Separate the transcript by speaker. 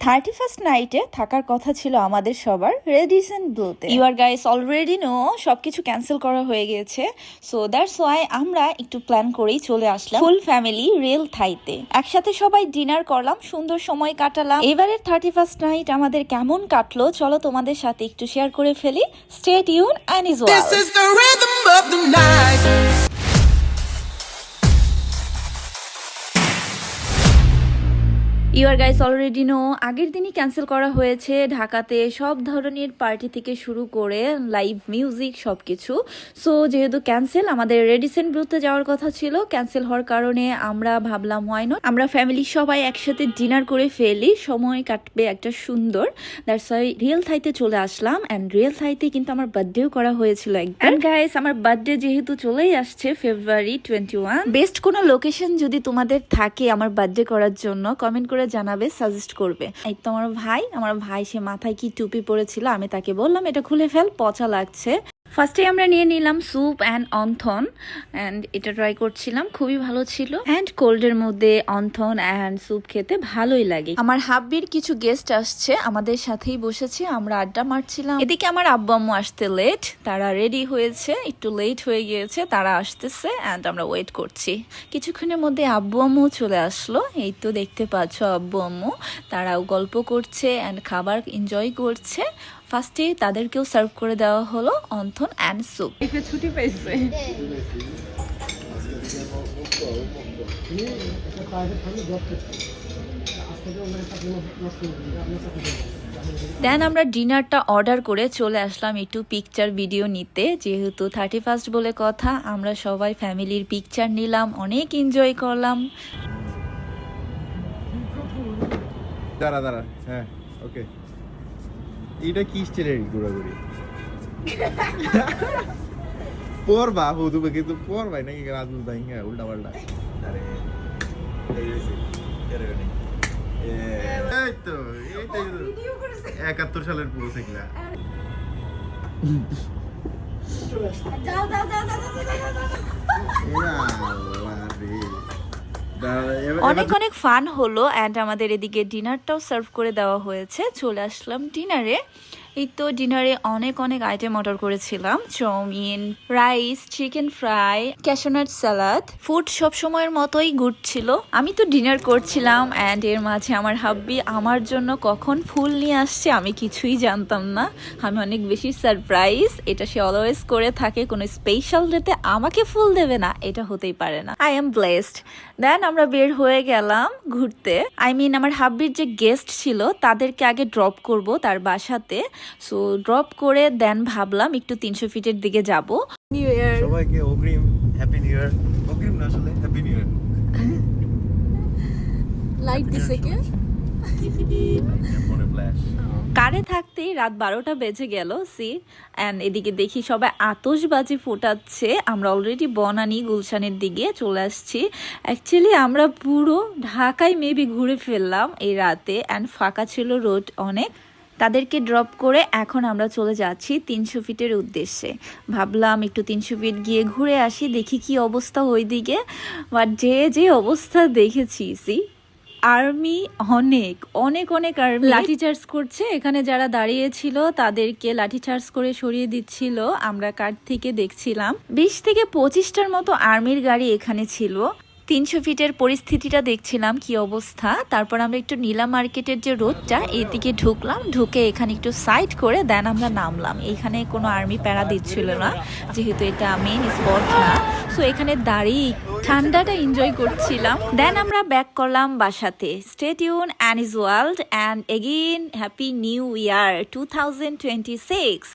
Speaker 1: 31st নাইটে থাকার কথা ছিল আমাদের সবার রেডিসন ব্লুতে। You are guys already know সবকিছু ক্যান্সেল করা হয়ে গিয়েছে, সো দ্যাটস ওয়াই আমরা একটু প্ল্যান করেই চলে আসলাম ফুল ফ্যামিলি রিয়েল থাইতে। একসাথে সবাই ডিনার করলাম, সুন্দর সময় কাটালাম। এবারের 31st নাইট আমাদের কেমন কাটলো চলো তোমাদের সাথে একটু শেয়ার করে ফেলি। Stay tune and is well.
Speaker 2: This is the rhythm of the night.
Speaker 1: You are guys already know আগের দিনই ক্যান্সেল করা হয়েছে ঢাকাতে সব ধরনের পার্টি থেকে শুরু করে লাইভ মিউজিক সবকিছু। সো যেহেতু ক্যান্সেল, আমাদের রেডিসন ব্লুতে যাওয়ার কথা ছিল, ক্যান্সেল হওয়ার কারণে আমরা ভাবলাম হয় না আমরা ফ্যামিলি সবাই একসাথে ডিনার করে ফেলি, সময় কাটবে একটা সুন্দর। দ্যাটস ওয়াই রিয়েল থাইতে চলে আসলাম। অ্যান্ড রিয়েল থাইতে কিন্তু আমার বার্থডেও করা হয়েছিল একবার। অ্যান্ড গাইস আমার বার্থডে যেহেতু চলেই আসছে ফেব্রুয়ারি 21, বেস্ট কোনো লোকেশন যদি তোমাদের থাকে আমার বার্থডে করার জন্য কমেন্ট করে জানাবে, সাজেস্ট করবে। এই তো আমার ভাই সে মাথায় কি টুপি পরেছিল, আমি তাকে বললাম এটা খুলে ফেল, পচা লাগছে। ফার্স্টে আমরা নিয়ে নিলাম স্যুপ অ্যান্ড অন্থন, অ্যান্ড এটা ট্রাই করছিলাম, খুবই ভালো ছিল। অ্যান্ড কোল্ডের মধ্যে অন্থন অ্যান্ড স্যুপ খেতে ভালোই লাগে। আমার হাব্বির কিছু গেস্ট আসছে, আমাদের সাথেই বসেছে, আমরা আড্ডা মারছিলাম। এদিকে আমার আব্বু আম্মু আসতে লেট, তারা রেডি হয়েছে, একটু লেট হয়ে গিয়েছে, তারা আসতেছে অ্যান্ড আমরা ওয়েট করছি। কিছুক্ষণের মধ্যে আব্বু আম্মু চলে আসলো, এই তো দেখতে পাচ্ছ আব্বু আম্মু, তারাও গল্প করছে অ্যান্ড খাবার এনজয় করছে। ফার্স্টে তাদেরকেও সার্ভ করে দেওয়া হলো অন্থন অ্যান্ড স্যুপ। ছুটি পাইছে। দেন আমরা ডিনারটা অর্ডার করে চলে আসলাম একটু পিকচার ভিডিও নিতে, যেহেতু 31st বলে কথা, আমরা সবাই ফ্যামিলির পিকচার নিলাম, অনেক এনজয় করলাম।
Speaker 3: দাঁড়া হ্যাঁ ওকে। এটা কি স্টাইলের ঘোরাঘুরি পরবা হুদুবে কিন্তু পরবাই নাকি রাজুল দাই উল্টা পাল্টা। আরে এই তো 71 সালের পুরো সেগুলা।
Speaker 1: অনেক অনেক ফান হলো অ্যান্ড আমাদের এদিকে ডিনারটাও সার্ভ করে দেওয়া হয়েছে। চলে আসলাম ডিনারে। এই তো ডিনারে অনেক অনেক আইটেম অর্ডার করেছিলাম, chowmein, rice, chicken fry, cashew nut salad. Food সব সময়ের মতোই গুড ছিল। আমি তো ডিনার করছিলাম অ্যান্ড এর মাঝে আমার হাব্বি আমার জন্য কখন ফুল নিয়ে আসছে আমি কিছুই জানতাম না। আমি অনেক বেশি সারপ্রাইজ, এটা সে অলওয়েজ করে থাকে, কোনো স্পেশাল ডেতে আমাকে ফুল দেবে না, এটা হতেই পারে না। I am blessed. দেন আমরা বের হয়ে গেলাম ঘুরতে। আমার হাব্বির যে গেস্ট ছিল তাদেরকে আগে ড্রপ করব তার বাসাতে। সো ড্রপ করে দেন ভাবলাম একটু 300 ফিটের দিকে যাব। নিউ ইয়ার
Speaker 3: সবাইকে অগ্রিম হ্যাপি নিউ ইয়ার। অগ্রিম না আসলে হ্যাপি নিউ ইয়ার।
Speaker 1: লাইট দিছে কে?
Speaker 3: ফোনে ফ্ল্যাশ।
Speaker 1: কারে থাকতেই রাত 12টা বেজে গেল। অ্যান্ড এদিকে দেখি সবাই আতশবাজি ফোটাচ্ছে। আমরা অলরেডি বনানী গুলশানের দিকে চলে আসছি। অ্যাকচুয়ালি আমরা পুরো ঢাকায় মেবি ঘুরে ফেললাম এই রাতে, অ্যান্ড ফাঁকা ছিল রোড অনেক। তাদেরকে ড্রপ করে এখন আমরা চলে যাচ্ছি 300 ফিটের উদ্দেশ্যে। ভাবলাম একটু 300 ফিট গিয়ে ঘুরে আসি, দেখি কি অবস্থা ওইদিকে। বাট যে অবস্থা দেখেছি আর্মি অনেক আর্মি লাঠিচার্জ করছে। এখানে যারা দাঁড়িয়েছিল তাদেরকে লাঠিচার্জ করে সরিয়ে দিচ্ছিল। আমরা কার থেকে দেখছিলাম 20 থেকে 25টার মতো আর্মির গাড়ি এখানে ছিল। 300 ফিটের পরিস্থিতিটা দেখছিলাম কি অবস্থা। তারপর আমরা একটু নীলা মার্কেটের যে রোডটা এইদিকে ঢুকলাম, ঢুকে এখানে একটু সাইড করে দেন আমরা নামলাম। এখানে কোনো আর্মি প্যারা দিচ্ছিল না, যেহেতু এটা মেইন স্পট না। সো এখানে দাঁড়িয়ে ঠান্ডাটা এনজয় করছিলাম। দেন আমরা ব্যাক করলাম বাসাতে। Stay tune and is world and again happy new year 2026।